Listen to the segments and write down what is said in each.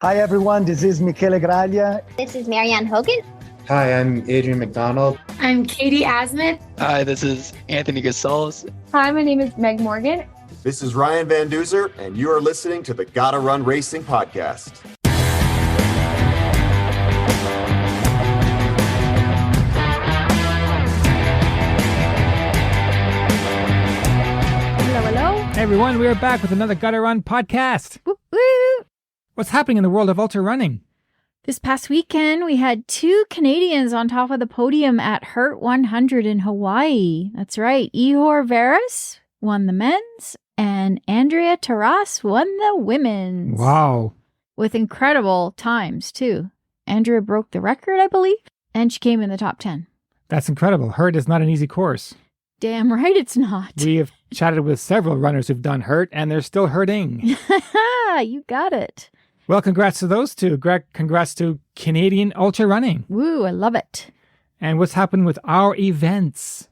Hi, everyone. This is Michele Graglia. This is Marianne Hogan. Hi, I'm Adrian McDonald. I'm Katie Asmith. Hi, this is Anthony Gasals. Hi, my name is Meg Morgan. This is Ryan Van Duzer, and you are listening to the Gotta Run Racing Podcast. Hello. Hey everyone, we are back with another Gotta Run podcast. Woo, woo. What's happening in the world of ultra running? This past weekend, we had 2 Canadians on top of the podium at Hurt 100 in Hawaii. That's right. Ihor Veras won the men's and Andrea Taras won the women's. Wow. With incredible times, too. Andrea broke the record, I believe, and she came in the top 10. That's incredible. Hurt is not an easy course. Damn right it's not. We have chatted with several runners who've done Hurt, and they're still hurting. You got it. Well, congrats to those two. Congrats to Canadian ultra running. Woo, I love it. And what's happened with our events?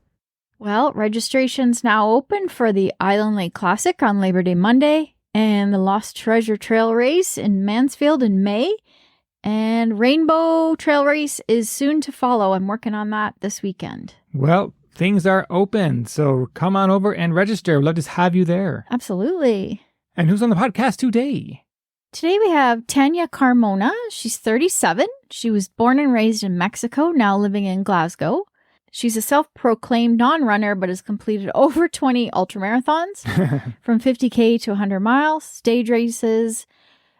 Well, registration's now open for the Island Lake Classic on Labor Day Monday and the Lost Treasure Trail Race in Mansfield in May. And Rainbow Trail Race is soon to follow. I'm working on that this weekend. Well, things are open, so come on over and register. We'd love to have you there. Absolutely. And who's on the podcast today? Today we have Tania Carmona. She's 37. She was born and raised in Mexico, now living in Glasgow. She's a self-proclaimed non-runner, but has completed over 20 ultramarathons from 50K to 100 miles, stage races,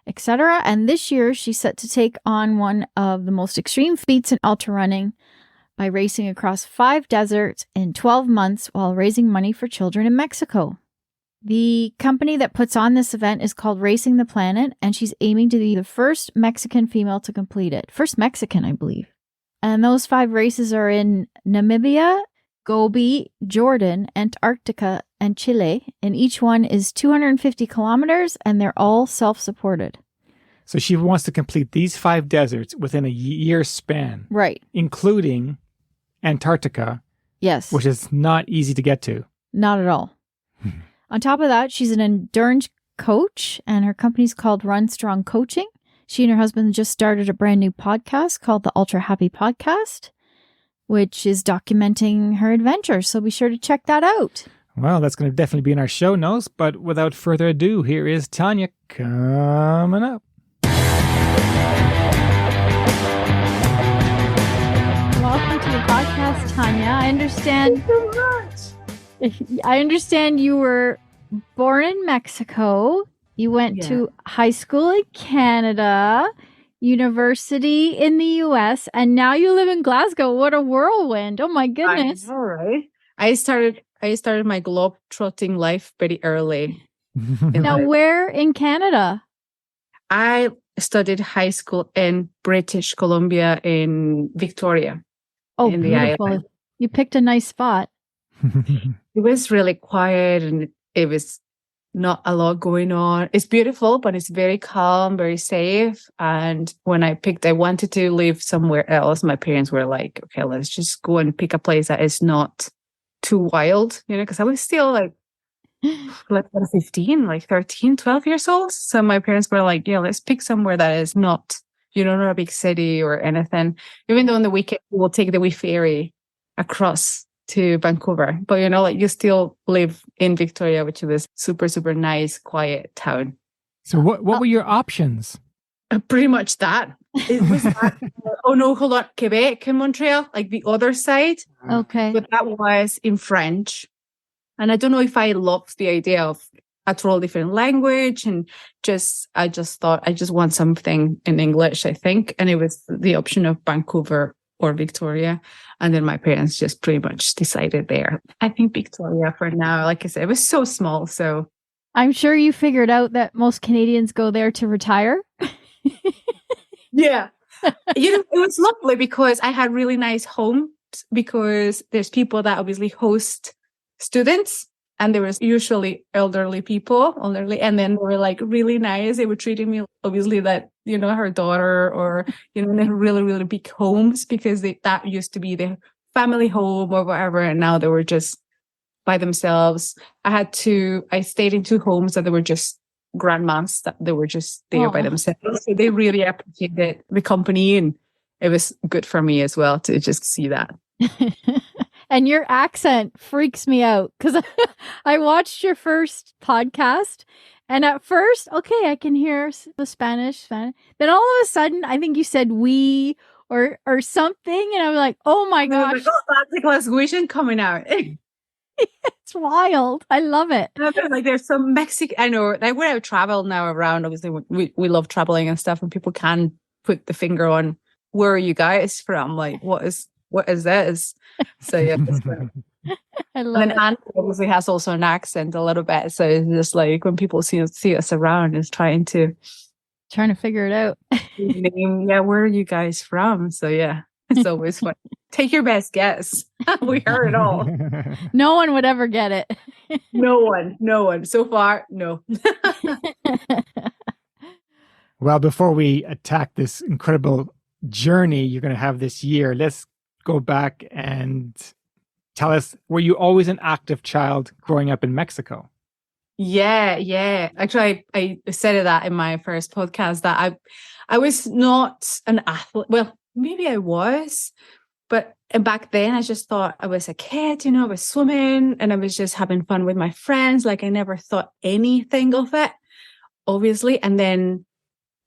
etc. And this year she's set to take on one of the most extreme feats in ultra running by racing across 5 deserts in 12 months while raising money for children in Mexico. The company that puts on this event is called Racing the Planet, and she's aiming to be the first Mexican female to complete it. First Mexican, I believe. And those 5 races are in Namibia, Gobi, Jordan, Antarctica, and Chile. And each one is 250 kilometers, and they're all self-supported. So she wants to complete these 5 deserts within a year span. Right. Including Antarctica. Yes. Which is not easy to get to. Not at all. On top of that, she's an endurance coach, and her company's called Run Strong Coaching. She and her husband just started a brand new podcast called the Ultra Happy Podcast, which is documenting her adventures. So be sure to check that out. Well, that's going to definitely be in our show notes. But without further ado, here is Tania coming up. Welcome to the podcast, Tania. I understand. Thank you so much. I understand you were born in Mexico. You went to high school in Canada, university in the US, and now you live in Glasgow. What a whirlwind. Oh my goodness. I know, right? I started my globe-trotting life very early. Now, where in Canada? I studied high school in British Columbia in Victoria. Oh, in beautiful. The island. You picked a nice spot. It was really quiet and it was not a lot going on. It's beautiful, but it's very calm, very safe. And when I wanted to live somewhere else, my parents were like, okay, let's just go and pick a place that is not too wild, because I was still like 15, like 13, 12 years old. So my parents were like, yeah, let's pick somewhere that is not, not a big city or anything. Even though on the weekend we'll take the wee ferry across to Vancouver, but you still live in Victoria, which was super, super nice, quiet town. So what were your options? Pretty much that. It was that. Oh no, hold on, Quebec and Montreal, like the other side. Okay. But that was in French. And I don't know if I loved the idea of a totally different language, and I just thought I just want something in English, I think. And it was the option of Vancouver or Victoria. And then my parents just pretty much decided there. I think Victoria for now. Like I said, it was so small. So I'm sure you figured out that most Canadians go there to retire. Yeah. It was lovely because I had really nice homes, because there's people that obviously host students, and there was usually elderly people, and then they were like really nice. They were treating me obviously that, her daughter, or, they had really, really big homes, because that used to be their family home or whatever. And now they were just by themselves. I stayed in 2 homes that they were just grandmas that they were just there by Aw. themselves. So they really appreciated the company, and it was good for me as well to just see that. And your accent freaks me out because I watched your first podcast, and at first, okay, I can hear the Spanish. Then all of a sudden, I think you said "we" or something, and I'm like, oh my gosh, Like, oh, that's the Glaswegian coming out. it's wild. I love it. Like there's some Mexican. I know. Like when I travel now around, obviously we love traveling and stuff, and people can put the finger on where are you guys from? Like what is this? So yeah. I love And it. then Anne obviously has also an accent a little bit. So it's just like when people see us around, is trying to figure it out. name, yeah, where are you guys from? So yeah, it's always fun. Take your best guess. We heard it all. No one would ever get it. No one. So far, no. Well, before we attack this incredible journey you're going to have this year, let's go back and tell us, were you always an active child growing up in Mexico? Yeah. Actually, I said that in my first podcast that I was not an athlete. Well, maybe I was, but back then I just thought I was a kid, I was swimming and I was just having fun with my friends. Like I never thought anything of it, obviously. And then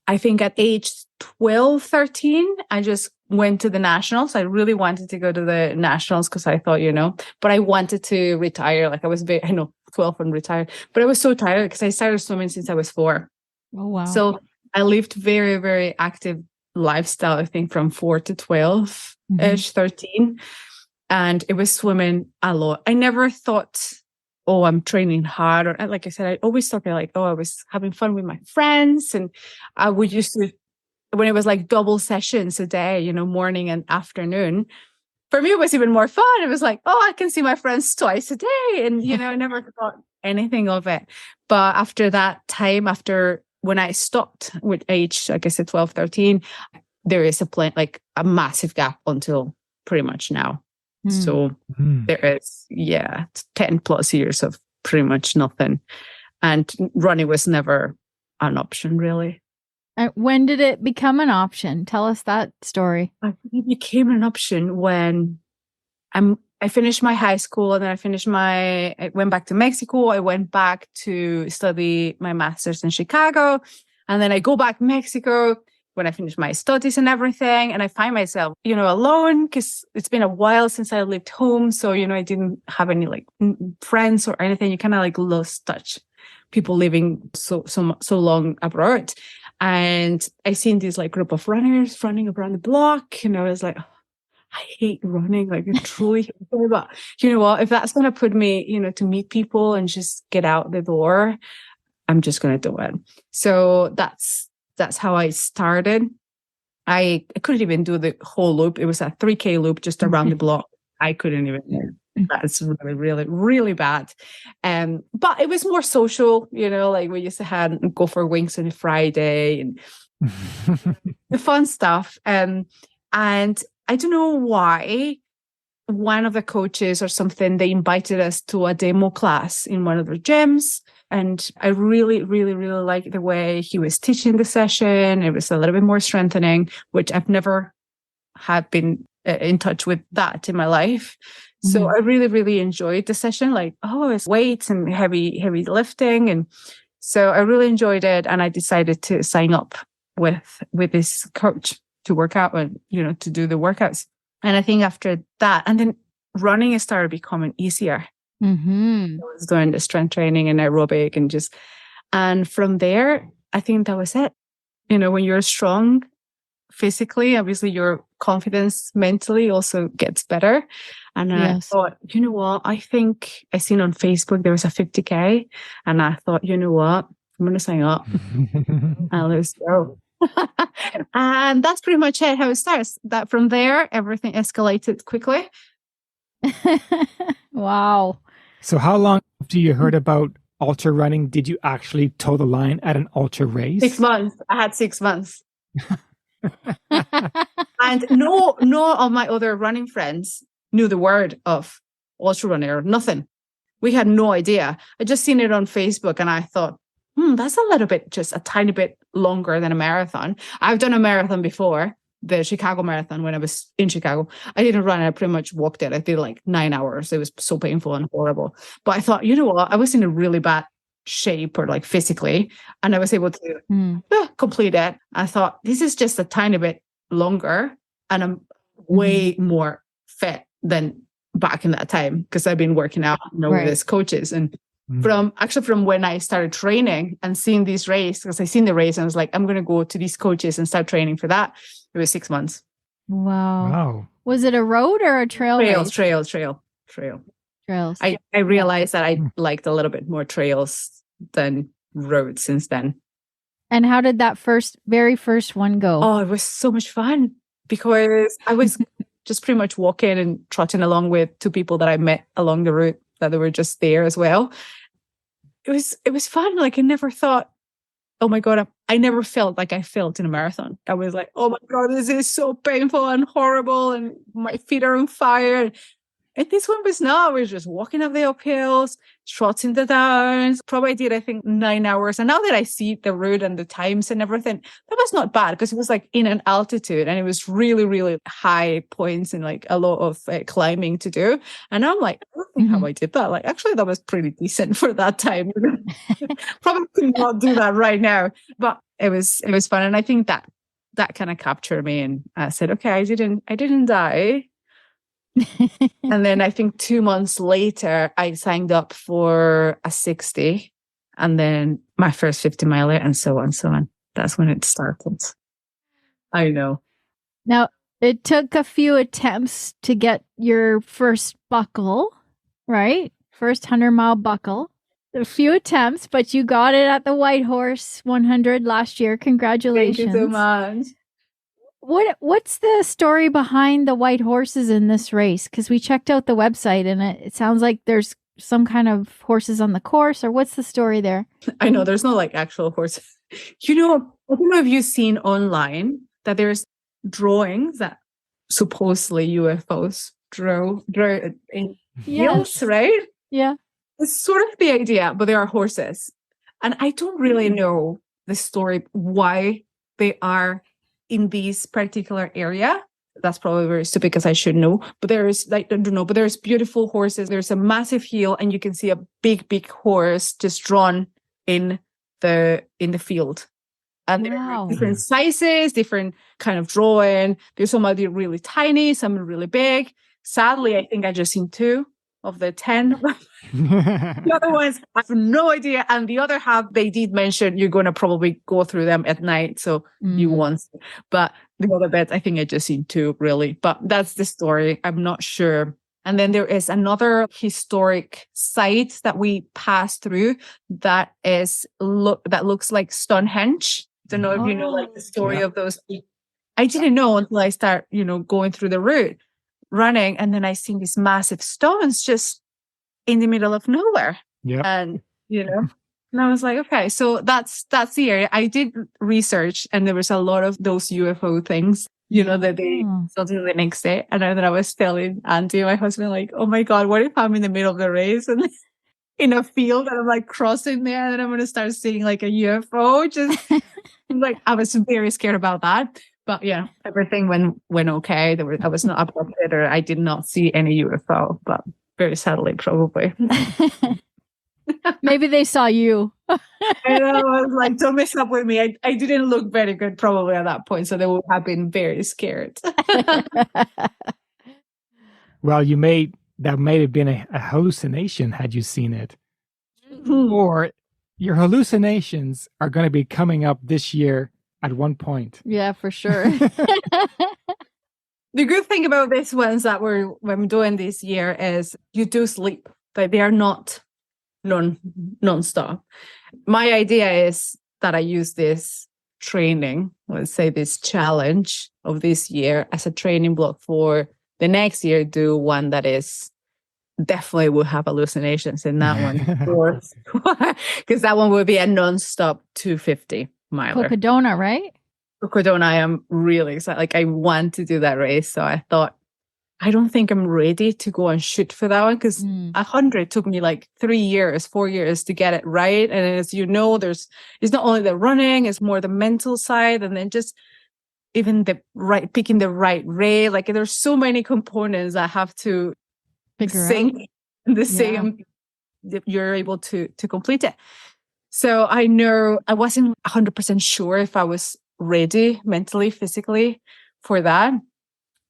I think at age 12, 13, I just went to the nationals. I really wanted to go to the nationals because I thought, but I wanted to retire. Like I was 12 and retired, but I was so tired because I started swimming since I was 4. Oh, wow. So I lived very, very active lifestyle, I think from 4 to 12, age 13. And it was swimming a lot. I never thought, oh, I'm training hard. Or like I said, I always thought like, oh, I was having fun with my friends. And I would used to, when it was like double sessions a day, morning and afternoon, for me, it was even more fun. It was like, oh, I can see my friends twice a day. And, I never thought anything of it. But after that time, when I stopped with age, like I said, 12, 13, there is a massive gap until pretty much now. So there is, 10 plus years of pretty much nothing. And running was never an option, really. When did it become an option? Tell us that story. I think it became an option when I finished my high school and then I went back to Mexico. I went back to study my master's in Chicago. And then I go back to Mexico when I finish my studies and everything. And I find myself, alone because it's been a while since I lived home. So, I didn't have any friends or anything. You kind of lost touch. People living so long abroad. And I seen this group of runners running around the block. And I was like, oh, I hate running. I truly hate it. But you know what? If that's going to put me, to meet people and just get out the door, I'm just going to do it. So that's how I started. I couldn't even do the whole loop. It was a 3K loop just around the block. I couldn't even. That's really, really, really bad. But it was more social, we used to go for wings on a Friday and the fun stuff. And I don't know why one of the coaches or something, they invited us to a demo class in one of their gyms. And I really, really, really liked the way he was teaching the session. It was a little bit more strengthening, which I've never had been in touch with that in my life. So I really, really enjoyed the session. It's weights and heavy lifting. And so I really enjoyed it. And I decided to sign up with this coach to work out and, to do the workouts. And I think after that, and then running started becoming easier. I was doing the strength training and aerobic and from there, I think that was it. When you're strong physically, obviously your confidence mentally also gets better. And I thought, you know what? I think I seen on Facebook there was a 50K, and I thought, you know what? I'm going to sign up and let's go. And that's pretty much it. How it starts. That from there, everything escalated quickly. Wow. So how long after you heard about ultra running did you actually toe the line at an ultra race? 6 months. I had 6 months. And no of my other running friends knew the word of ultra running or nothing. We had no idea. I just seen it on Facebook and I thought, that's a little bit, just a tiny bit longer than a marathon. I've done a marathon before, the Chicago Marathon, when I was in Chicago. I didn't run it. I pretty much walked it. I did like 9 hours. It was so painful and horrible. But I thought, you know what? I was in a really bad shape, or like physically, and I was able to complete it. I thought, this is just a tiny bit longer, and I'm way more fit than back in that time, because I've been working out, with these coaches. And from when I started training and seeing this race, because I seen the race and I was like, I'm going to go to these coaches and start training for that. It was 6 months. Wow. Was it a road or a trail race? Trails. I realized that I liked a little bit more trails than roads since then. And how did that very first one go? Oh, it was so much fun, because I was just pretty much walking and trotting along with 2 people that I met along the route, that they were just there as well. It was fun. Like, I never thought, oh my God, I never felt like I felt in a marathon. I was like, oh my God, this is so painful and horrible, and my feet are on fire. And this one was not. We were just walking up the uphills, trotting the downs. Probably did, I think, 9 hours. And now that I see the route and the times and everything, that was not bad, because it was like in an altitude, and it was really, really high points and like a lot of climbing to do. And I'm like, I don't think how I did that. Like, actually, that was pretty decent for that time. Probably could not do that right now, but it was fun. And I think that kind of captured me. And I said, okay, I didn't die. And then I think 2 months later, I signed up for a 60, and then my first 50 miler, and so on. That's when it started. I know. Now, it took a few attempts to get your first buckle, right? First 100-mile buckle. A few attempts, but you got it at the White Horse 100 last year. Congratulations. Thank you so much. What's the story behind the white horses in this race? Because we checked out the website, and it sounds like there's some kind of horses on the course, or what's the story there? I know there's no like actual horses. I don't know if you've seen online that there's drawings that supposedly UFOs drew in fields, right? Yeah. It's sort of the idea, but there are horses. And I don't really know the story, why they are in this particular area. That's probably very stupid, because I should know. But there's I don't know, but there's beautiful horses. There's a massive hill, and you can see a big horse just drawn in the field. And there are different sizes, different kind of drawing. There's some that are really tiny, some are really big. Sadly, I think I just seen 2 of the 10. The other ones, I have no idea. And the other half, they did mention you're going to probably go through them at night, so you won't. But the other bits, I think I just seen 2, really. But that's the story. I'm not sure. And then there is another historic site that we passed through that looks like Stonehenge. I don't know if you know like the story of those. I didn't know until I start, going through the route, running, and then I seen these massive stones just in the middle of nowhere. Yeah. And and I was like, okay, so that's the area. I did research, and there was a lot of those UFO things, that they saw the next day. And then I was telling Andy, my husband, like, oh my God, what if I'm in the middle of the race and in a field and I'm like crossing there, and then I'm going to start seeing like a UFO? Just like, I was very scared about that. But yeah, everything went okay. I was not abducted, or I did not see any UFO, but very sadly, probably. Maybe they saw you. I know, I was like, don't mess up with me. I didn't look very good probably at that point, so they would have been very scared. Well, that may have been a hallucination had you seen it. Or your hallucinations are going to be coming up this year at one point. Yeah, for sure. The good thing about these ones that I'm doing this year is you do sleep. Like, they are not non-stop. My idea is that I use this training, let's say this challenge of this year, as a training block for the next year. Do one that is definitely will have hallucinations in that one, because that one will be a non-stop 250 miler. Cocodona, right? Cocodona, I am really excited. Like, I want to do that race, so I thought I don't think I'm ready to go and shoot for that one, because 100 took me like 4 years to get it right. And as you know, it's not only the running, it's more the mental side, and then just even picking the right race. Like there's so many components that have to sync in the same, you're able to complete it. So I know I wasn't 100% sure if I was ready mentally, physically for that.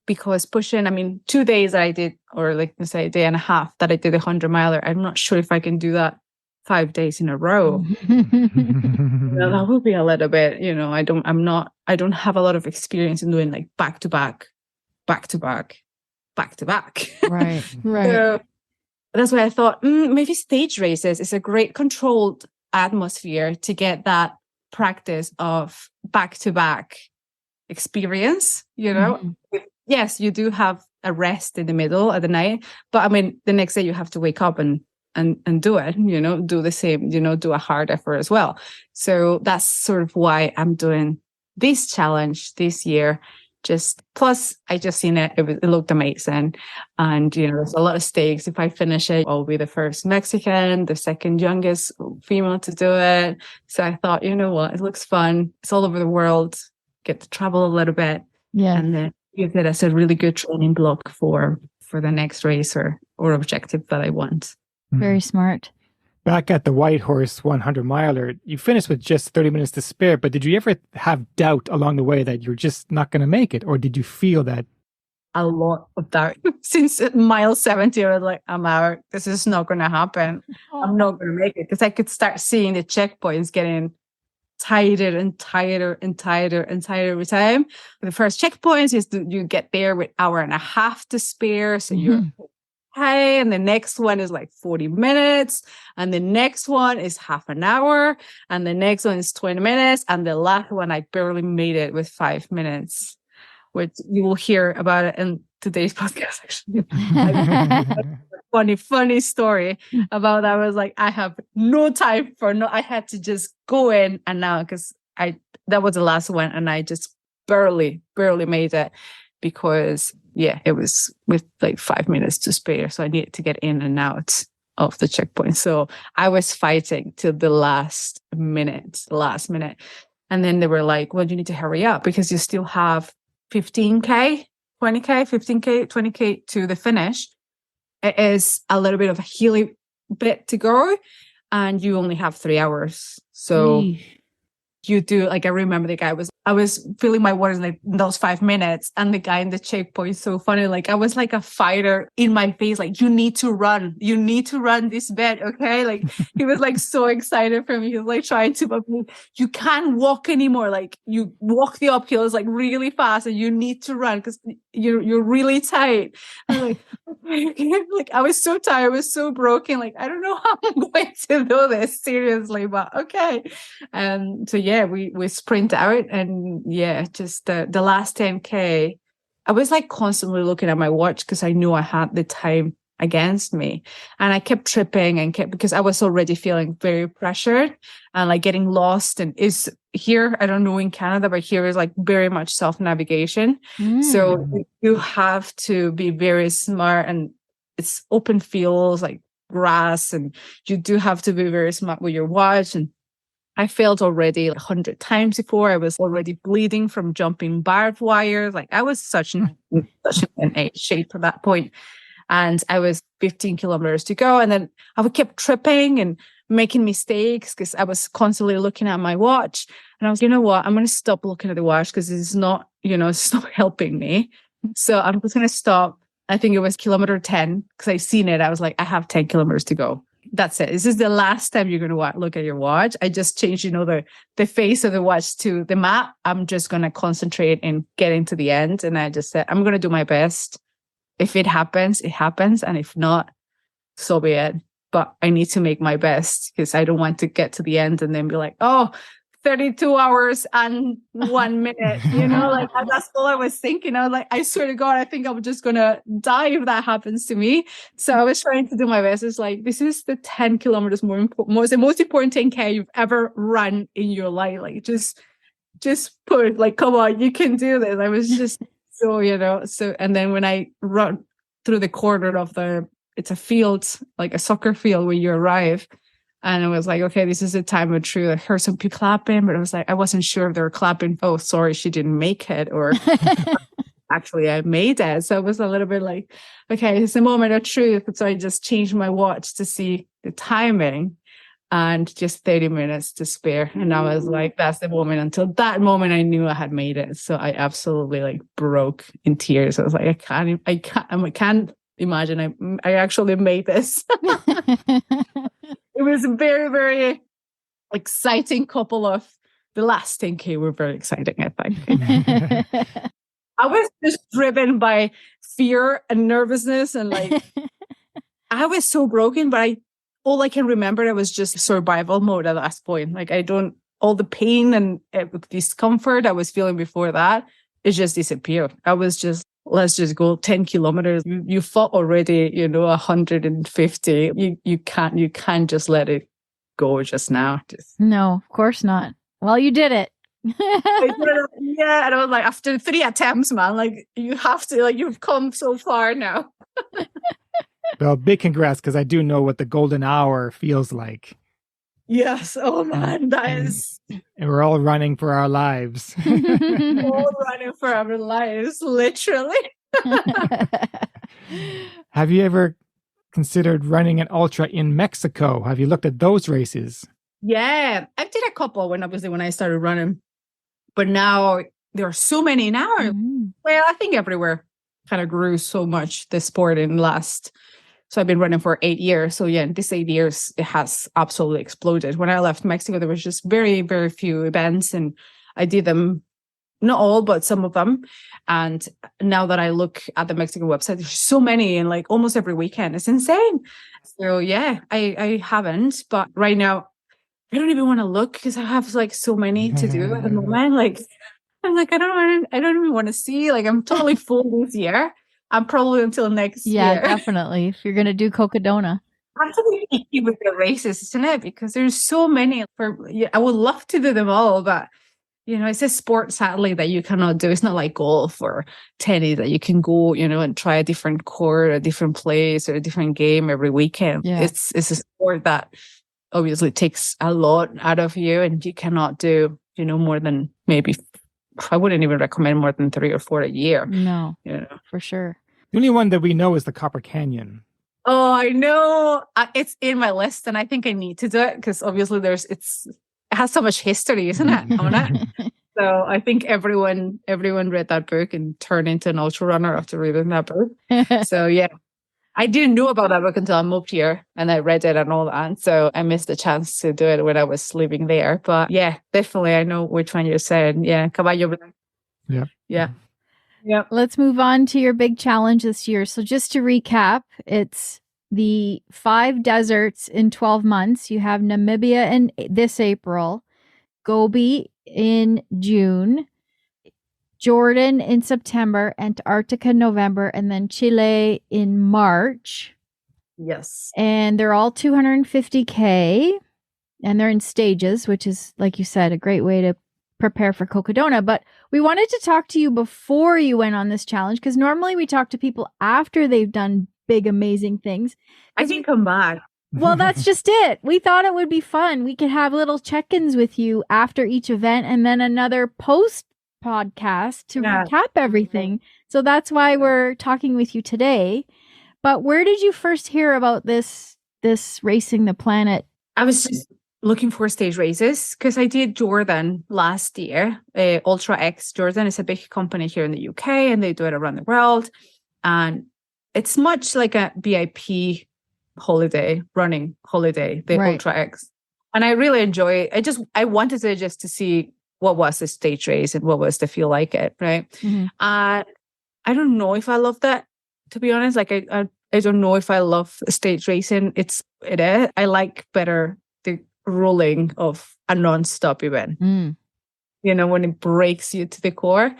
Because pushing, 2 days that I did, or like let's say a day and a half that I did 100-miler, I'm not sure if I can do that 5 days in a row. That would be a little bit, I don't have a lot of experience in doing like back to back. Right. So that's why I thought maybe stage races is a great controlled atmosphere to get that practice of back to back experience, Yes, you do have a rest in the middle of the night, but the next day you have to wake up and do it, do the same, do a hard effort as well. So that's sort of why I'm doing this challenge this year. Plus I just seen it. It looked amazing. And, there's a lot of stakes. If I finish it, I'll be the first Mexican, the second youngest female to do it. So I thought, you know what, it looks fun. It's all over the world. Get to travel a little bit. Yeah. And then use it as a really good training block for the next race or objective that I want. Very smart. Back at the White Horse 100-miler, you finished with just 30 minutes to spare, but did you ever have doubt along the way that you're just not going to make it? Or did you feel that? A lot of doubt. Since mile 70, I was like, I'm out. This is not going to happen. I'm not going to make it. Because I could start seeing the checkpoints getting tighter and tighter and tighter and tighter every time. The first checkpoints is you get there with 1.5 hours to spare. So you're okay. And the next one is like 40 minutes. And the next one is half an hour. And the next one is 20 minutes. And the last one, I barely made it with 5 minutes, which you will hear about it in today's podcast, actually. Funny story about that. I was like, I have no time I had to just go in and out, because that was the last one, and I just barely made it, because it was with like 5 minutes to spare, so I needed to get in and out of the checkpoint. So I was fighting till the last minute, and then they were like, well, you need to hurry up because you still have 15k, 20k to the finish. It is a little bit of a hilly bit to go, and you only have 3 hours. So you do, like, I remember I was filling my water in those 5 minutes, and the guy in the checkpoint, so funny, like I was like a fighter in my face, like, you need to run this bit, okay? Like he was like so excited for me. He was like trying to, but you can't walk anymore. Like you walk the uphill is like really fast, and you need to run because you're really tight. I'm like, like I was so tired, I was so broken. Like I don't know how I'm going to do this seriously, but okay. So yeah, we sprint out, and yeah, just the last 10k, I was like constantly looking at my watch because I knew I had the time against me, and I kept tripping because I was already feeling very pressured and like getting lost. And is here, I don't know in Canada, but here is like very much self-navigation. So you have to be very smart, and it's open fields like grass, and you do have to be very smart with your watch. And I failed already 100 times before. I was already bleeding from jumping barbed wire. Like I was such in a shape at that point. And I was 15 kilometers to go. And then I would keep tripping and making mistakes because I was constantly looking at my watch. And I was, you know what? I'm going to stop looking at the watch because it's not, it's not helping me. So I'm just going to stop. I think it was kilometer 10 because I seen it. I was like, I have 10 kilometers to go. That's it. This is the last time you're going to look at your watch. I just changed, the face of the watch to the map. I'm just going to concentrate in getting to the end. And I just said, I'm going to do my best. If it happens, it happens. And if not, so be it. But I need to make my best because I don't want to get to the end and then be like, 32 hours and 1 minute, like that's all I was thinking. I was like, I swear to God, I think I'm just going to die if that happens to me. So I was trying to do my best. It's like, this is the 10 kilometers the most important 10K you've ever run in your life. Like just push, like, come on, you can do this. I was just So, and then when I run through the corner of it's a field, like a soccer field when you arrive. And I was like, okay, this is the time of truth. I heard some people clapping, but I was like, I wasn't sure if they were clapping. Oh, sorry, she didn't make it. Or actually, I made it. So it was a little bit like, okay, it's a moment of truth. So I just changed my watch to see the timing and just 30 minutes to spare. And I was like, that's the moment. Until that moment, I knew I had made it. So I absolutely like broke in tears. I was like, I can't imagine I actually made this. It was a very, very exciting the last 10K were very exciting, I think. I was just driven by fear and nervousness and like, I was so broken, but all I can remember, it was just survival mode at that point. Like all the pain and discomfort I was feeling before that, it just disappeared. I was just, let's just go 10 kilometers. You fought already, 150. You can't just let it go just now. No, of course not. Well, you did it. Yeah, and I was like, after 3 attempts, man, like you have to, like you've come so far now. Well, big congrats, because I do know what the golden hour feels like. Yes. Oh man, and we're all running for our lives. all running for our lives, literally. Have you ever considered running an ultra in Mexico? Have you looked at those races? Yeah, I did a couple when I started running, but now there are so many now. Mm-hmm. Well, I think everywhere kind of grew so much, the sport so I've been running for 8 years. So yeah, in these 8 years, it has absolutely exploded. When I left Mexico, there was just very, very few events, and I did them, not all, but some of them. And now that I look at the Mexican website, there's so many, and like almost every weekend. It's insane. So yeah, I haven't, but right now, I don't even want to look because I have like so many to do at the moment. Like, I'm like, I don't even want to see. Like, I'm totally full this year. I'm probably until next year. Yeah, definitely. If you're going to do Cocodona. I have to be picky with the races, isn't it? Because there's so many. I would love to do them all, but it's a sport, sadly, that you cannot do. It's not like golf or tennis that you can go, and try a different court, a different place, or a different game every weekend. Yeah. It's a sport that obviously takes a lot out of you, and you cannot do, more than maybe. I wouldn't even recommend more than 3 or 4 a year. No, for sure. The only one that we know is the Copper Canyon. Oh, I know. It's in my list, and I think I need to do it because obviously it has so much history, isn't it, on it? So I think everyone read that book and turned into an ultra runner after reading that book. So yeah, I didn't know about that book until I moved here and I read it and all that. So I missed the chance to do it when I was living there. But yeah, definitely, I know which one you're saying. Yeah, Caballo Blanco. Yeah. Yeah. Yeah. Let's move on to your big challenge this year. So just to recap, it's the 5 deserts in 12 months. You have Namibia in this April, Gobi in June, Jordan in September, Antarctica in November, and then Chile in March. Yes. And they're all 250K, and they're in stages, which is, like you said, a great way to prepare for Cocodona. But we wanted to talk to you before you went on this challenge, because normally we talk to people after they've done big, amazing things. I can come back. Well, that's just it. We thought it would be fun. We could have little check-ins with you after each event and then another post podcast to recap everything. So that's why we're talking with you today. But where did you first hear about this Racing the Planet? I was just looking for stage races because I did Jordan last year. Ultra X Jordan is a big company here in the UK, and they do it around the world. And it's much like a VIP running holiday, the Ultra X. And I really enjoy it. I wanted to see what was the stage race and what was the feel like it, right? Mm-hmm. I don't know if I love that, to be honest. Like I don't know if I love stage racing. I like better the rolling of a non-stop event. Mm. When it breaks you to the core.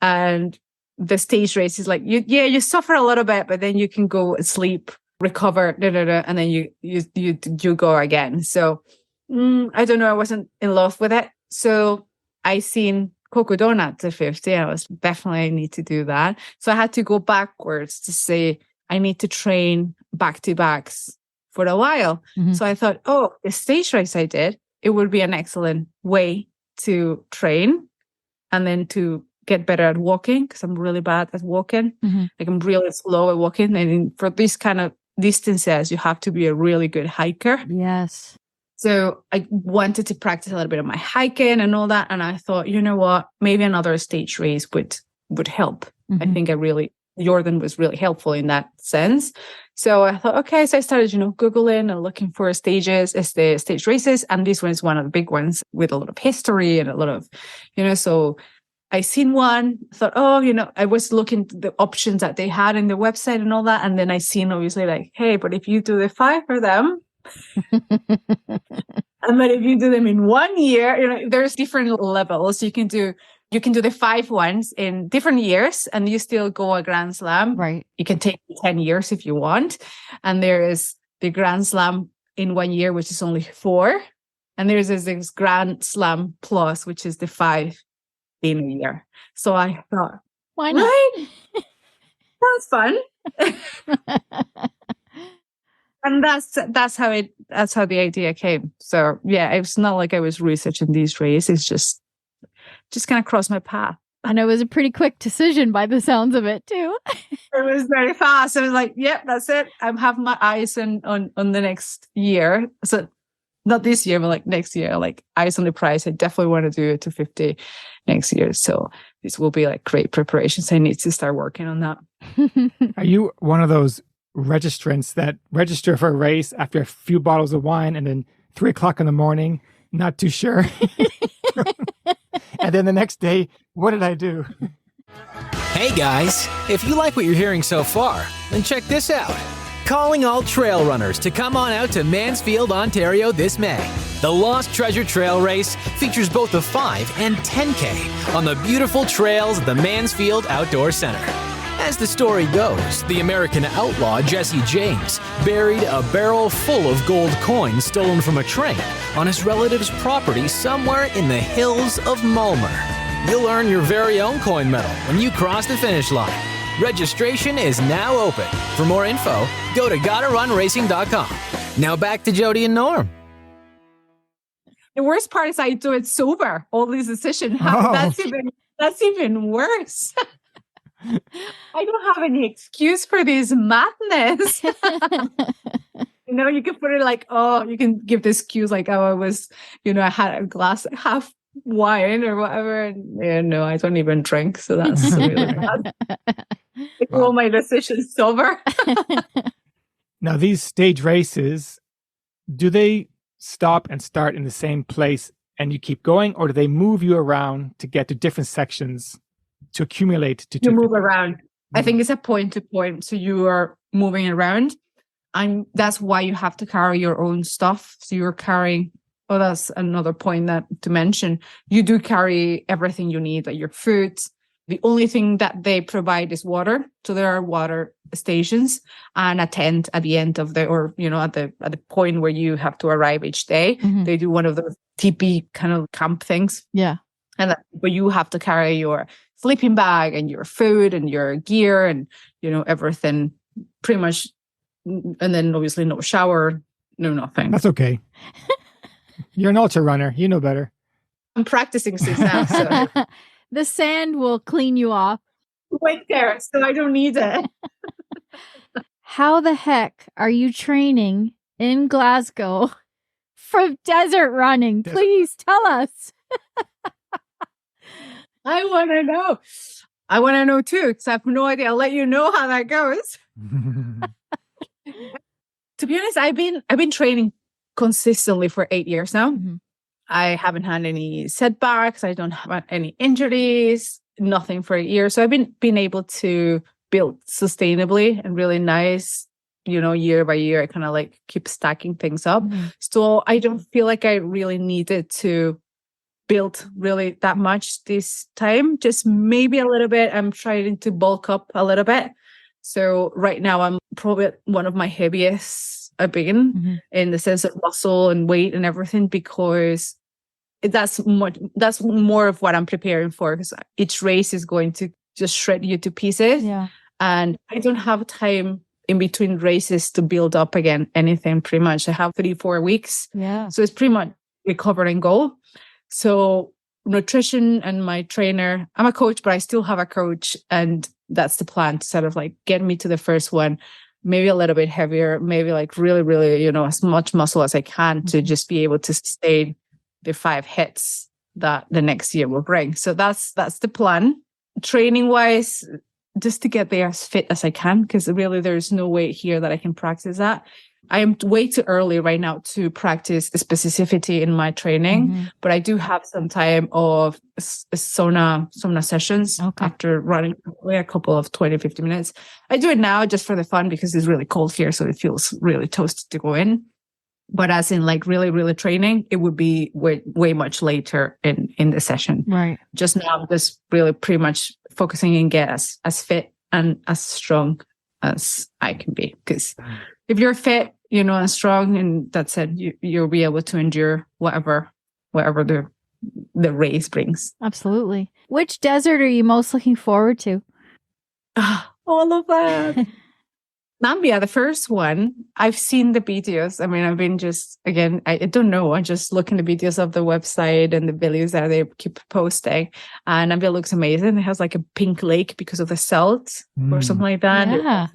And the stage race is like you suffer a little bit, but then you can go and sleep, recover, and then you go again. So I don't know. I wasn't in love with it. So I seen Cocoa Donut to 50. I was definitely, I need to do that. So I had to go backwards to say, I need to train back-to-backs for a while. So I thought, the stage race I did, it would be an excellent way to train and then to get better at walking, because I'm really bad at walking. Like I'm really slow at walking. And for this kind of distances, you have to be a really good hiker. Yes. So I wanted to practice a little bit of my hiking and all that. And I thought, you know what, maybe another stage race would help. I think Jordan was really helpful in that sense. So I thought, okay. So I started, Googling and looking for stages as the stage races. And this one is one of the big ones with a lot of history and a lot of, so I seen one, thought, I was looking at the options that they had in the website and all that. And then I seen obviously like, hey, but if you do the 5 for them, and then if you do them in 1 year, there's different levels. You can do the 5 ones in different years and you still go a Grand Slam. Right. You can take 10 years if you want. And there is the Grand Slam in 1 year, which is only 4. And there's this Grand Slam Plus, which is the 5 in a year. So I thought, why not? Right? That's fun. And that's how the idea came. So yeah, it's not like I was researching these races. It's just kind of crossed my path. And it was a pretty quick decision by the sounds of it too. It was very fast. I was like, yep, that's it. I'm having my eyes on the next year. So not this year, but like next year, like eyes on the prize. I definitely want to do it to 50 next year. So this will be like great preparations. I need to start working on that. Are you one of those registrants that register for a race after a few bottles of wine and then 3 o'clock in the morning, not too sure? And then the next day, what did I do? Hey guys, if you like what you're hearing so far, then check this out. Calling all trail runners to come on out to Mansfield, Ontario this May. The Lost Treasure Trail Race features both a 5 and 10K on the beautiful trails of the Mansfield Outdoor Center. As the story goes, the American outlaw Jesse James buried a barrel full of gold coins stolen from a train on his relative's property somewhere in the hills of Mulmer. You'll earn your very own coin medal when you cross the finish line. Registration is now open. For more info, go to GottaRunRacing.com. Now back to Jody and Norm. The worst part is I do it sober. All these decisions. That's even worse. I don't have any excuse for this madness. You can put it like, you can give the excuse like, I was, I had a glass, half wine or whatever. And no, I don't even drink. So that's really bad. All my decisions sober. Now, these stage races, do they stop and start in the same place and you keep going, or do they move you around to get to different sections to accumulate to move around? I think it's a point to point. So you are moving around. And that's why you have to carry your own stuff. So you're carrying, that's another point to mention. You do carry everything you need, like your food. The only thing that they provide is water. So there are water stations and a tent at the end of at the point where you have to arrive each day. They do one of those teepee kind of camp things. Yeah. But you have to carry your sleeping bag and your food and your gear and, everything pretty much. And then obviously no shower, no nothing. That's okay. You're an ultra runner. You know better. I'm practicing since now. So. The sand will clean you off. Wait there, so I don't need it. How the heck are you training in Glasgow for desert running? Please tell us. I want to know. I want to know too, because I have no idea. I'll let you know how that goes. To be honest, I've been training consistently for 8 years now. I haven't had any setbacks. I don't have any injuries, nothing for a year. So I've been able to build sustainably and really nice, year by year. I kind of like keep stacking things up. So I don't feel like I really needed to build really that much this time. Just maybe a little bit. I'm trying to bulk up a little bit. So right now I'm probably one of my heaviest I've been in the sense of muscle and weight and everything, because that's more of what I'm preparing for, because each race is going to just shred you to pieces. Yeah. And I don't have time in between races to build up again anything. Pretty much I have 3-4 weeks. Yeah. So it's pretty much recover and go. So nutrition and my trainer, I'm a coach, but I still have a coach, and that's the plan, to sort of like get me to the first one, maybe a little bit heavier, maybe like really, really, as much muscle as I can to just be able to sustain the 5 hits that the next year will bring. So that's the plan. Training wise, just to get there as fit as I can, because really there's no way here that I can practice that. I am way too early right now to practice the specificity in my training, but I do have some time of sauna sessions after running a couple of 20-50 minutes. I do it now just for the fun because it's really cold here, so it feels really toasty to go in. But as in like really, really training, it would be way much later in the session. Right. Just now, I'm just really pretty much focusing and get as fit and as strong as I can be. Because if you're fit, and strong, and that's it, you'll be able to endure whatever the race brings. Absolutely. Which desert are you most looking forward to? All of that. Namibia, the first one, I've seen the videos. I mean, I've been I don't know. I'm just looking at the videos of the website and the videos that they keep posting. And Namibia looks amazing. It has like a pink lake because of the salt or something like that. Yeah.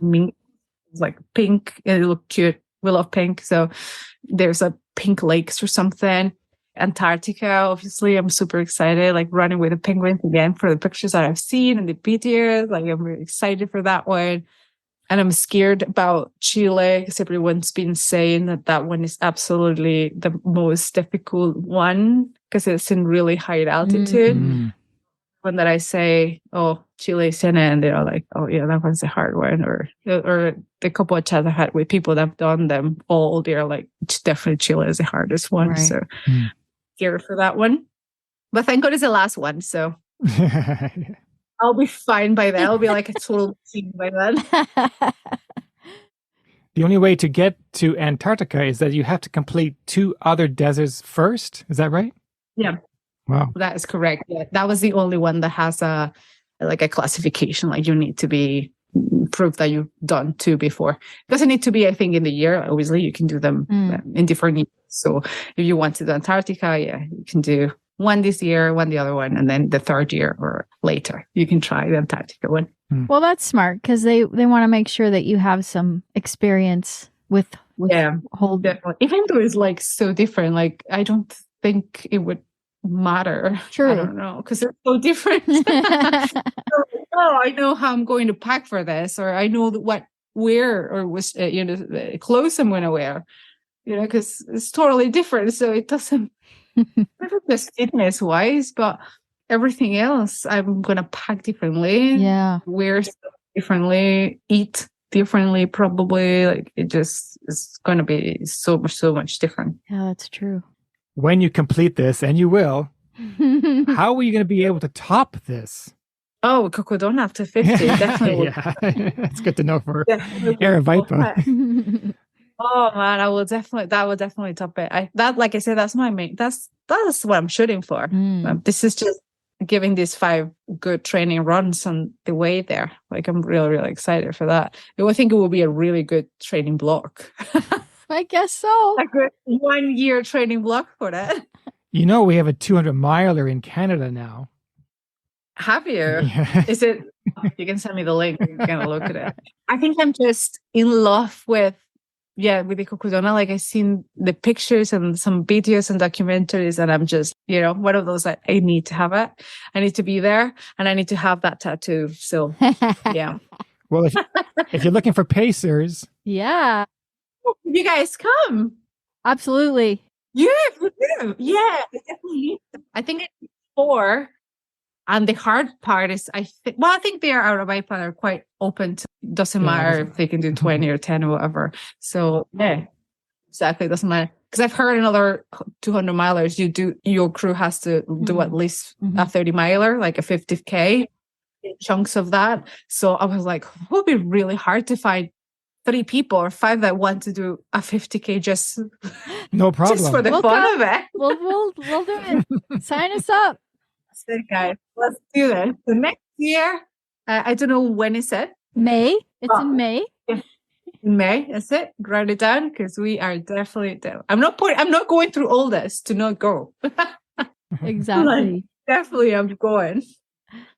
It's like pink. It looked cute. We love pink. So there's a pink lakes or something. Antarctica, obviously, I'm super excited, like running with the penguins again for the pictures that I've seen and the videos. Like, I'm really excited for that one. And I'm scared about Chile, because everyone's been saying that one is absolutely the most difficult one, because it's in really high altitude. When that I say, oh, Chile's in it, and they're like, oh yeah, that one's a hard one. Or the couple of chats I had with people that have done them all, they're like, definitely Chile is the hardest one. Right. So scared for that one. But thank God it's the last one. So I'll be fine by then. I'll be like a total team by then. The only way to get to Antarctica is that you have to complete 2 other deserts first. Is that right? Yeah. Wow. That is correct. Yeah. That was the only one that has a classification. Like, you need to be proof that you've done 2 before. It doesn't need to be, I think, in the year. Obviously, you can do them in different years. So if you want to do Antarctica, you can do 1 this year, 1 the other one, and then the 3rd year or later, you can try the Antarctica one. Well, that's smart, because they want to make sure that you have some experience with whole. Definitely. Even though it's like so different, like I don't think it would matter. True. I don't know, because it's so different. I know how I'm going to pack for this, or I know the clothes I'm going to wear, because it's totally different. So it doesn't, not just fitness wise, but everything else I'm going to pack differently. Yeah. Wear stuff differently, eat differently, probably. Like, it just is going to be so much different. Yeah, that's true. When you complete this, and you will, how are you going to be able to top this? Oh, Cocodona after 50, definitely. Yeah, that's good to know for Aravaipa. Oh man, that will definitely top it. Like I said, that's my main. That's what I'm shooting for. This is just giving these 5 good training runs on the way there. Like, I'm really, really excited for that. I think it will be a really good training block. I guess so. A good 1 year training block for that. We have a 200 miler in Canada now. Have you? Yeah. Is it? You can send me the link. I'm gonna look at it. I think I'm just in love with the Cocodona. Like, I've seen the pictures and some videos and documentaries, and I'm just, one of those that I need to have it. I need to be there, and I need to have that tattoo. So, yeah. Well, if you're looking for pacers, yeah, you guys come. Absolutely. Yeah, we do. Yeah, definitely. I think it's 4. And the hard part is, I think they are out of iPad are quite open to, doesn't matter if they can do 20 or 10 or whatever. So yeah, exactly. Doesn't matter. Because I've heard in other 200 milers, your crew has to do at least a 30 miler, like a 50K chunks of that. So I was like, it would be really hard to find 3 people or 5 that want to do a 50K just No problem. just for the We'll fun come. of it. We'll do it. Sign us up. So guys, let's do this. So next year, I don't know when is it. May. It's in May. In May, is it? Write it down because we are definitely. I'm not going through all this to not go. Exactly. Definitely, I'm going.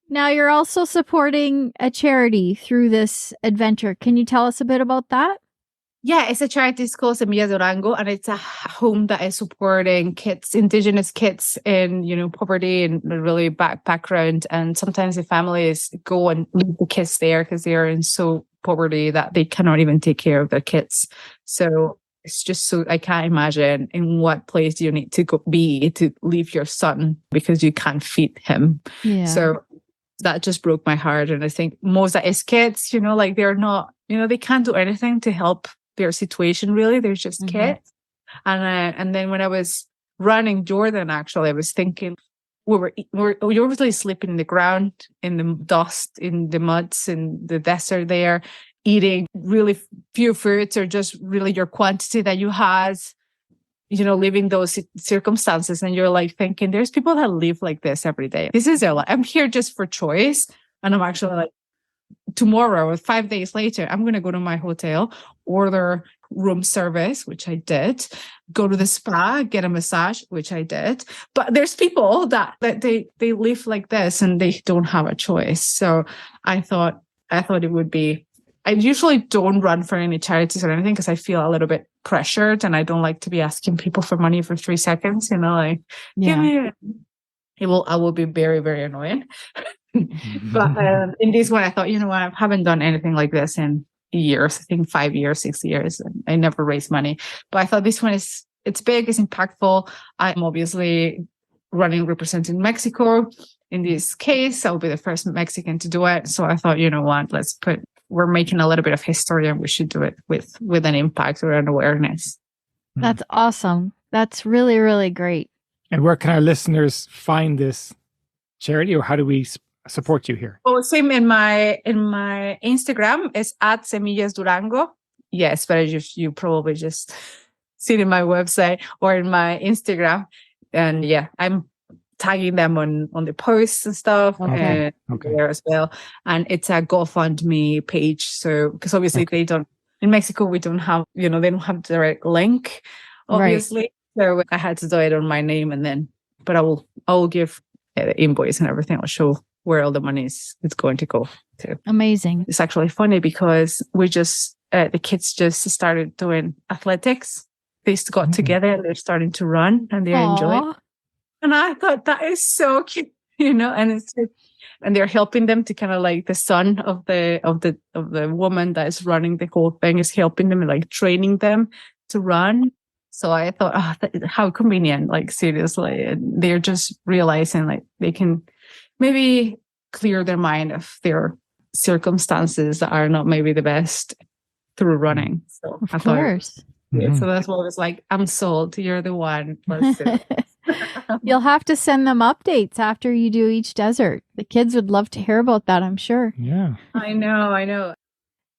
Now you're also supporting a charity through this adventure. Can you tell us a bit about that? Yeah, it's a charity. It's called Semillas Durango, and it's a home that is supporting kids, Indigenous kids in poverty and really bad background. And sometimes the families go and leave the kids there because they are in so poverty that they cannot even take care of their kids. So it's just so I can't imagine in what place you need to be to leave your son because you can't feed him. Yeah. So that just broke my heart. And I think most of his kids, they're not, they can't do anything to help their situation, really. They're just kids. And then when I was running Jordan, actually, I was thinking we're usually sleeping in the ground, in the dust, in the muds, in the desert there, eating really few foods or just really your quantity that you had, living those circumstances. And you're like thinking, there's people that live like this every day. This is their life. I'm here just for choice. And I'm actually like, tomorrow or 5 days later, I'm going to go to my hotel, order room service, which I did, go to the spa, get a massage, which I did. But there's people that they live like this and they don't have a choice. So I thought it would be, I usually don't run for any charities or anything because I feel a little bit pressured and I don't like to be asking people for money for 3 seconds, give me I will be very, very annoying. But in this one, I thought, I haven't done anything like this in years. I think 5 years, 6 years. And I never raised money. But I thought this one it's big, it's impactful. I'm obviously representing Mexico. In this case, I'll be the first Mexican to do it. So I thought, we're making a little bit of history and we should do it with an impact or an awareness. That's awesome. That's really, really great. And where can our listeners find this charity, or how do we support you here? Well, same in my Instagram is at Semillas Durango. Yes, but you probably just see it in my website or in my Instagram. And yeah, I'm tagging them on the posts and stuff there as well. And it's a GoFundMe page. So because obviously they don't, in Mexico we don't have, they don't have direct link, obviously. Right. So I had to do it on my name but I will give the invoice and everything. I'll show where all the money is going to go to. Amazing. It's actually funny because we just, the kids just started doing athletics. They got together and they're starting to run and they're enjoying. And I thought that is so cute, and and they're helping them to kind of like the son of the woman that is running the whole thing is helping them and like training them to run. So I thought, how convenient, like seriously. And they're just realizing like they can maybe clear their mind of their circumstances that are not maybe the best through running. So of course. So that's what I was like, I'm sold. You're the one. Let's do it. You'll have to send them updates after you do each desert. The kids would love to hear about that, I'm sure. Yeah. I know.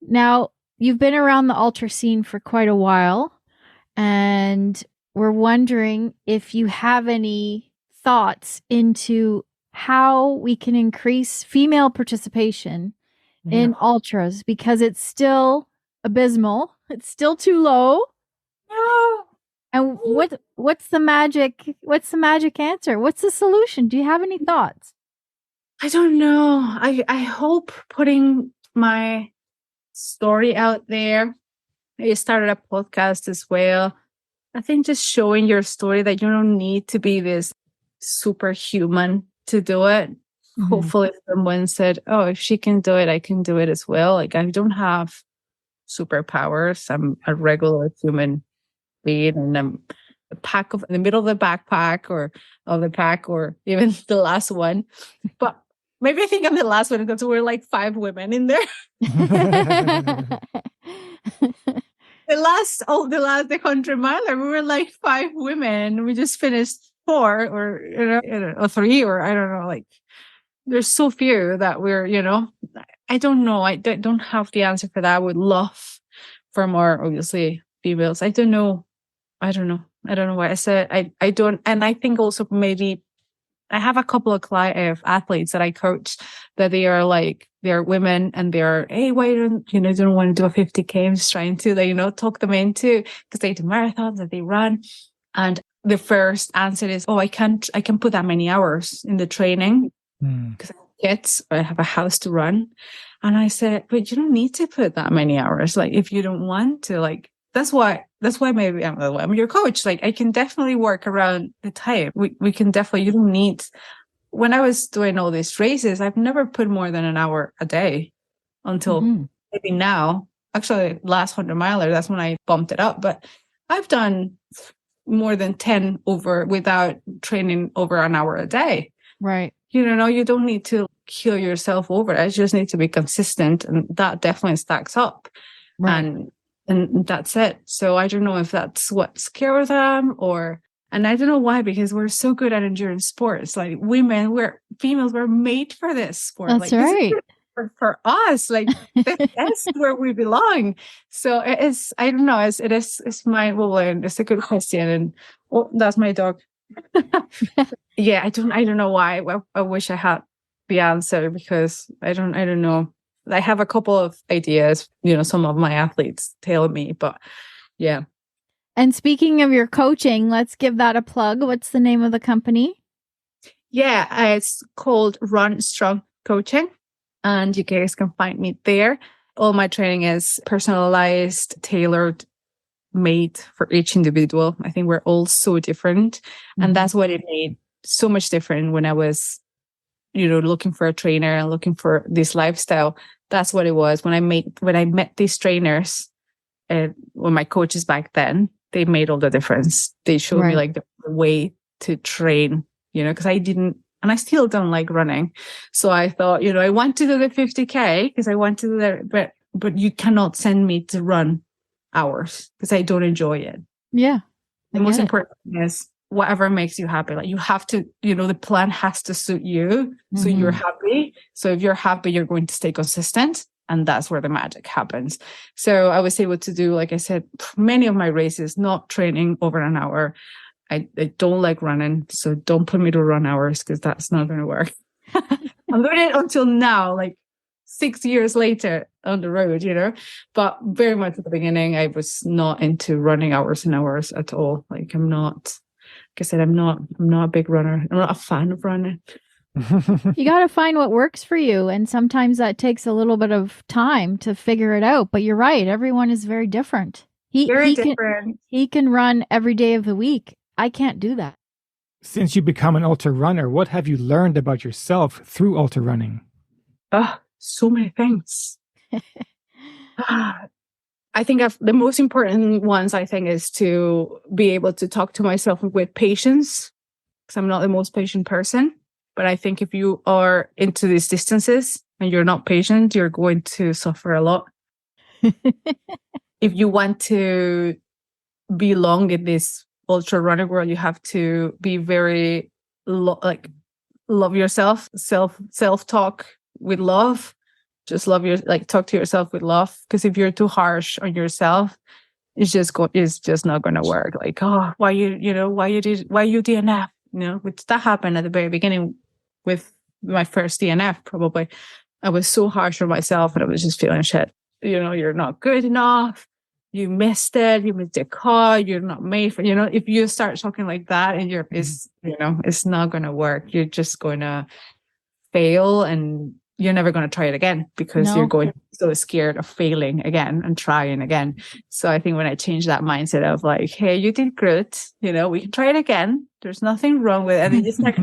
Now, you've been around the ultra scene for quite a while, and we're wondering if you have any thoughts into how we can increase female participation in ultras, because it's still abysmal. It's still too low. No. And what's the magic answer? What's the solution? Do you have any thoughts? I don't know. I hope putting my story out there. I started a podcast as well. I think just showing your story that you don't need to be this superhuman to do it. Mm-hmm. Hopefully someone said, oh, if she can do it, I can do it as well. Like I don't have superpowers. I'm a regular human being, and I'm in the middle of the backpack or of the pack, or even the last one. But maybe I think I'm the last one because we're like 5 women in there. The 100 miler, we were like 5 women. We just finished 4 or 3, or I don't know. Like there's so few that we're, I don't know. I don't have the answer for that. I would love for more obviously females. I don't know why I said I don't. And I think also maybe I have a couple of athletes that I coach that they're women and they're, hey, why don't want to do a 50K? I'm just trying to talk them into, because they do marathons and they run. And the first answer is, I can put that many hours in the training because I have kids, I have a house to run. And I said, but you don't need to put that many hours. Like, if you don't want to, like, that's why maybe I'm your coach. Like, I can definitely work around the time. We can definitely, you don't need, when I was doing all these races, I've never put more than an hour a day until maybe now. Actually, last 100 miler, that's when I bumped it up. But I've done more than 10 without training over an hour a day. Right. You don't need to kill yourself over it. I just need to be consistent. And that definitely stacks up. Right. And that's it. So I don't know if that's what scares them and I don't know why, because we're so good at endurance sports. Like, females were made for this sport. That's like, right. For us, like, that's where we belong. So it's, I don't know, it's mind-blowing. It's a good question. And that's my dog. Yeah, I don't know why. Well, I wish I had the answer, because I don't know. I have a couple of ideas, some of my athletes tell me, but yeah. And speaking of your coaching, let's give that a plug. What's the name of the company? Yeah, it's called Run Strong Coaching, and you guys can find me there. All my training is personalized, tailored, made for each individual. I think we're all so different. And that's what it made so much different when I was, looking for a trainer and looking for this lifestyle. That's what it was. When I met these trainers, when my coaches back then, they made all the difference. They showed me like the way to train, because I didn't, and I still don't like running. So I thought, I want to do the 50K because I want to do that, but you cannot send me to run hours because I don't enjoy it. Yeah. The most important thing is whatever makes you happy. Like, you have to, the plan has to suit you. So you're happy. So if you're happy, you're going to stay consistent. And that's where the magic happens. So I was able to do, like I said, many of my races, not training over an hour. I don't like running. So don't put me to run hours, because that's not going to work. I'm doing it until now, like 6 years later on the road, but very much at the beginning, I was not into running hours and hours at all. Like, I'm not, like I said, I'm not a big runner. I'm not a fan of running. You got to find what works for you. And sometimes that takes a little bit of time to figure it out. But you're right. Everyone is very different. He can run every day of the week. I can't do that. Since you become an ultra runner, what have you learned about yourself through ultra running? So many things. I think the most important ones, I think, is to be able to talk to myself with patience, because I'm not the most patient person. But I think if you are into these distances and you're not patient, you're going to suffer a lot. If you want to belong in this ultra running world, you have to be very love yourself, self-talk with love. Just talk to yourself with love. Because if you're too harsh on yourself, it's just not going to work. Like, why you DNF? Which that happened at the very beginning with my first DNF. Probably, I was so harsh on myself, and I was just feeling shit. You're not good enough. You missed it. You missed your car. You're not made for. If you start talking like that, and it's not going to work. You're just going to fail, and you're never going to try it again, because you're going so scared of failing again and trying again. So I think when I changed that mindset of like, hey, you did great, we can try it again. There's nothing wrong with it. And then you start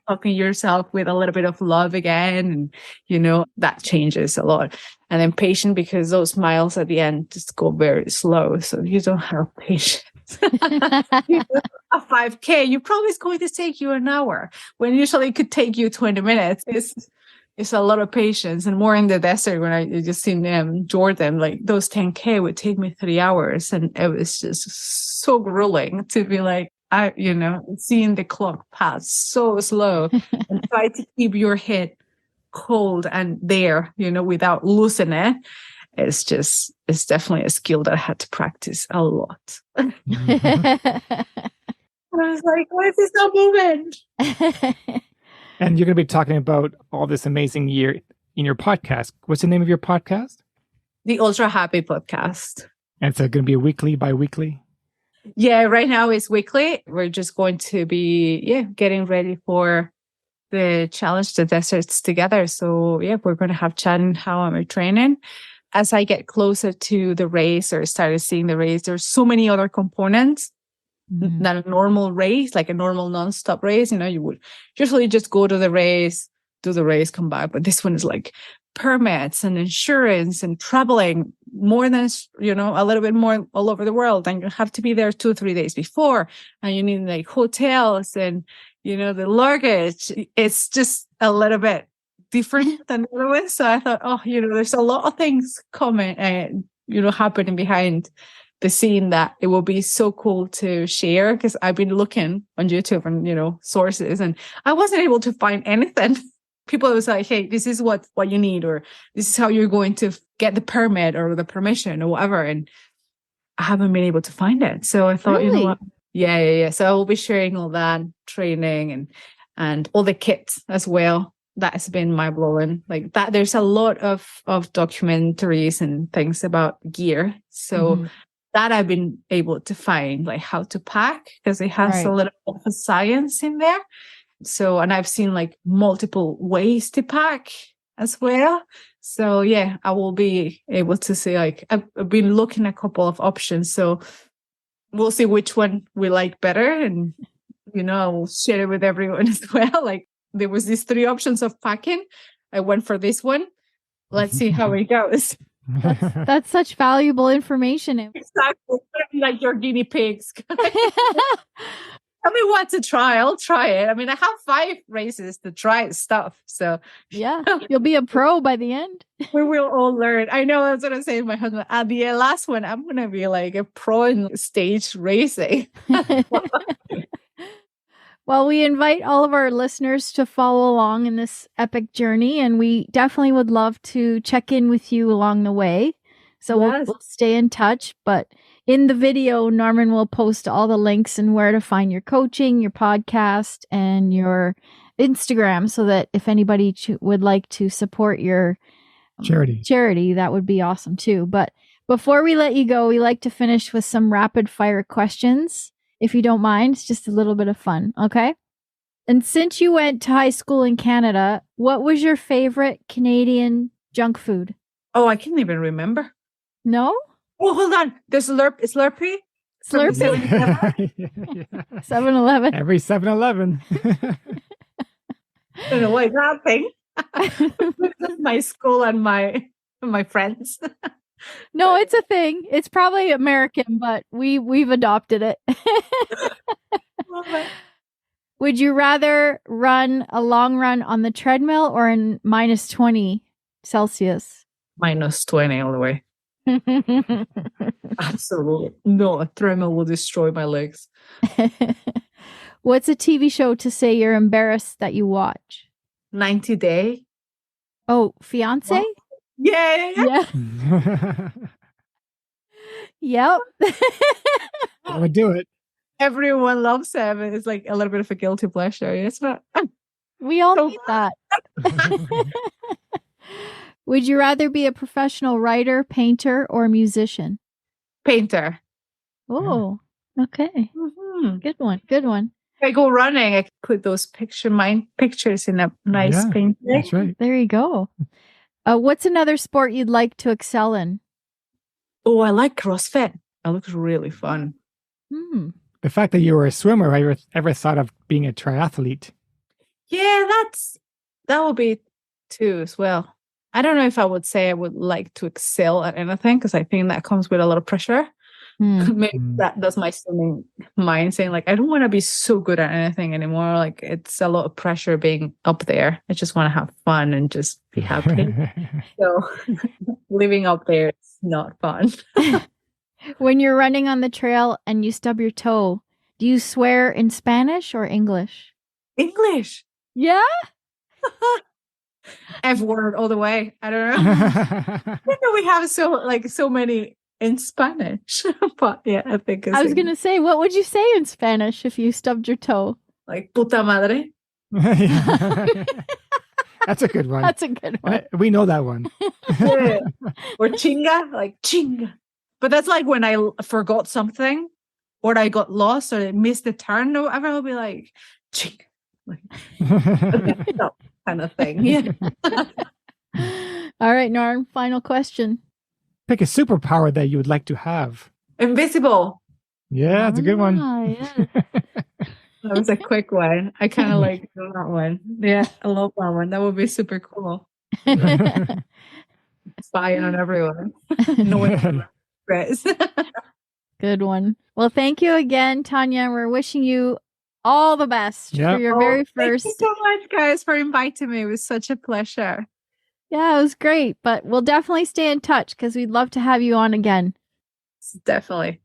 talking yourself with a little bit of love again. And, that changes a lot. And then patient, because those miles at the end just go very slow. So you don't have patience. A 5K, you probably is going to take you an hour when usually it could take you 20 minutes. It's a lot of patience, and more in the desert. When I just seen Jordan, like those 10K would take me 3 hours, and it was just so grueling to be like, seeing the clock pass so slow and try to keep your head cold and there, without losing it. it's definitely a skill that I had to practice a lot. And I was like, why is this not moving? And you're going to be talking about all this amazing year in your podcast. What's the name of your podcast? The Ultra Happy Podcast. And it's going to be a weekly, bi-weekly? Yeah, right now it's weekly. We're just going to be, getting ready for the challenge, the deserts together. So we're going to have chatting how I'm training. As I get closer to the race or started seeing the race, there's so many other components than a normal race, like a normal non-stop race. You would usually just go to the race, do the race, come back. But this one is like permits and insurance and traveling more than, a little bit more all over the world. And you have to be there 2-3 days before. And you need like hotels and, the luggage. It's just a little bit different than the other one. So I thought, there's a lot of things coming and, happening behind the scene that it will be so cool to share, because I've been looking on YouTube and, sources, and I wasn't able to find anything. People was like, hey, this is what you need, or this is how you're going to get the permit or the permission or whatever. And I haven't been able to find it. So I thought, Really? what? Yeah. So I will be sharing all that training and all the kits as well. That has been mind blowing. Like that, there's a lot of documentaries and things about gear. So that I've been able to find, like how to pack, because it has a little bit of science in there. So, and I've seen like multiple ways to pack as well. So I will be able to see, like, I've been looking at a couple of options. So we'll see which one we like better. And, I will share it with everyone as well. Like there was these 3 options of packing. I went for this one. Let's see how it goes. That's such valuable information. Exactly. Like your guinea pigs. Tell me what to try. I'll try it. I mean, I have 5 races to try stuff. So you'll be a pro by the end. We will all learn. I know that's what I'm saying to my husband. At the last one, I'm going to be like a pro in stage racing. Well, we invite all of our listeners to follow along in this epic journey, and we definitely would love to check in with you along the way. So we'll stay in touch. But in the video, Norman will post all the links and where to find your coaching, your podcast, and your Instagram, so that if anybody would like to support your charity, that would be awesome too. But before we let you go, we like to finish with some rapid fire questions. If you don't mind, it's just a little bit of fun, okay? And since you went to high school in Canada, what was your favorite Canadian junk food? Oh, I can't even remember. No? Oh, hold on. There's Slurpee? Slurpee? 7-Eleven. Every 7-Eleven. I don't know why that thing. My school and my friends. No, it's a thing. It's probably American, but we've adopted it. Would you rather run a long run on the treadmill or in minus 20 Celsius? Minus 20 all the way. Absolutely. No, a treadmill will destroy my legs. What's a TV show to say you're embarrassed that you watch? 90 Day. Oh, Fiance? What? Yeah. Yep. I would do it. Everyone loves him. It's like a little bit of a guilty pleasure. It's not. We all need that. Would you rather be a professional writer, painter, or musician? Painter. Oh, okay. Good one. I go running, I put those pictures in a nice painting. That's right. There you go. What's another sport you'd like to excel in? Oh, I like CrossFit. That looks really fun. The fact that you were a swimmer, I ever thought of being a triathlete? Yeah, that would be too as well. I don't know if I would say I would like to excel at anything, because I think that comes with a lot of pressure. Maybe that's my swimming mind saying, like, I don't want to be so good at anything anymore. Like, it's a lot of pressure being up there. I just want to have fun and just be happy. So living up there is not fun. When you're running on the trail and you stub your toe, do you swear in Spanish or English? English. Yeah? F word all the way. I don't know. I know we have so many in Spanish, but yeah, I think I was gonna say, what would you say in Spanish if you stubbed your toe? like puta madre. That's a good one. That's a good one. We know that one. Yeah. Or chinga, like chinga. But that's like when I forgot something, or I got lost, or I missed the turn, or whatever. I'll be like chinga, like that kind of thing. Yeah. All right, Norm. Final question. Pick a superpower that you would like to have. Invisible. Yeah, that's a good one. Yeah. That was a quick one. I kind of like that one. Yeah, I love that one. That would be super cool. Spying on everyone. No one regrets. Good one. Well, thank you again, Tania. We're wishing you all the best for your very first. Thank you so much, guys, for inviting me. It was such a pleasure. Yeah, it was great. But we'll definitely stay in touch because we'd love to have you on again. Definitely.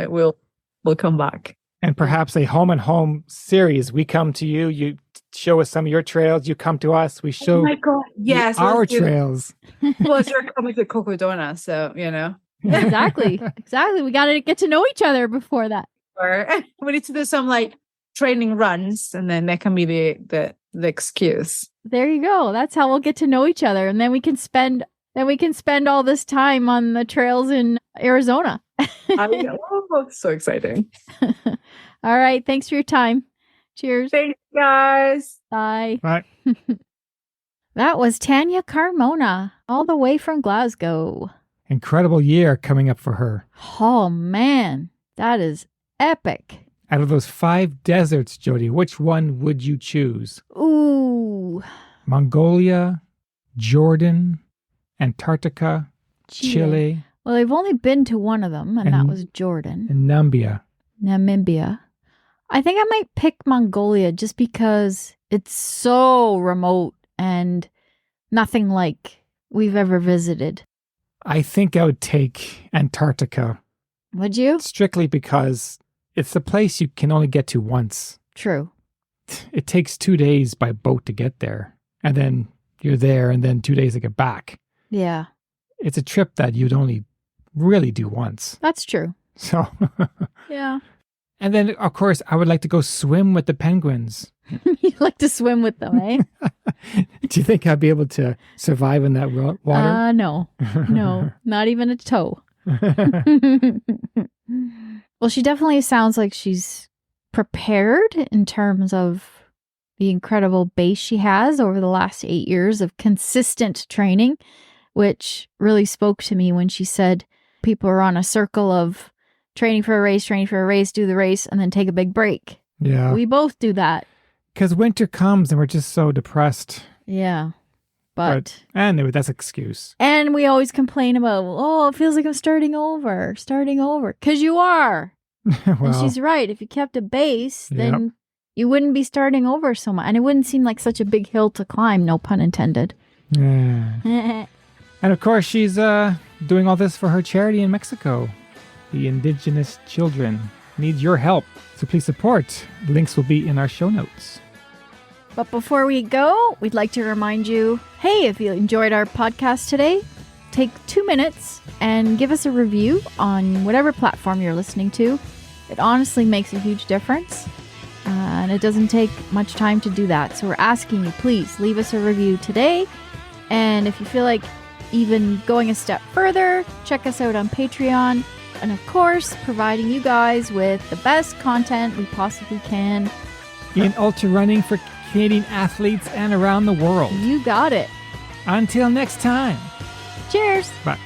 We'll come back. And perhaps a home and home series. We come to you, you show us some of your trails, you come to us, we show yes, our trails. Well, you're coming to Cocodona, so you know. Exactly. We got to get to know each other before that. Or we need to do some like training runs, and then that can be the excuse. There you go. That's how we'll get to know each other, and then we can spend all this time on the trails in Arizona. So exciting. All right. Thanks for your time. Cheers. Thanks, guys. Bye. Bye. That was Tania Carmona, all the way from Glasgow. Incredible year coming up for her. Oh, man. That is epic. Out of those 5 deserts, Jody, which one would you choose? Ooh. Mongolia, Jordan, Antarctica, Chile. Well, they've only been to one of them, and that was Jordan. And Namibia. I think I might pick Mongolia just because it's so remote and nothing like we've ever visited. I think I would take Antarctica. Would you? Strictly because it's the place you can only get to once. True. It takes 2 days by boat to get there. And then you're there, and then 2 days to get back. Yeah. It's a trip that you'd only really do once. That's true. So. Yeah. And then, of course, I would like to go swim with the penguins. You like to swim with them, eh? Do you think I'd be able to survive in that water? No. No, not even a toe. Well, she definitely sounds like she's prepared in terms of the incredible base she has over the last 8 years of consistent training, which really spoke to me when she said people are on a circle of training for a race, do the race, and then take a big break. Yeah. We both do that. Because winter comes and we're just so depressed. Yeah. But anyway, that's an excuse. And we always complain about, it feels like I'm starting over. Because you are. Well, and she's right. If you kept a base, then you wouldn't be starting over so much. And it wouldn't seem like such a big hill to climb, no pun intended. Yeah. And of course, she's doing all this for her charity in Mexico. The Indigenous children need your help. So please support. Links will be in our show notes. But before we go, we'd like to remind you, hey, if you enjoyed our podcast today, take 2 minutes and give us a review on whatever platform you're listening to. It honestly makes a huge difference. And it doesn't take much time to do that. So we're asking you, please leave us a review today. And if you feel like even going a step further, check us out on Patreon. And of course, providing you guys with the best content we possibly can. In ultra running for Canadian athletes and around the world. You got it. Until next time. Cheers. Bye.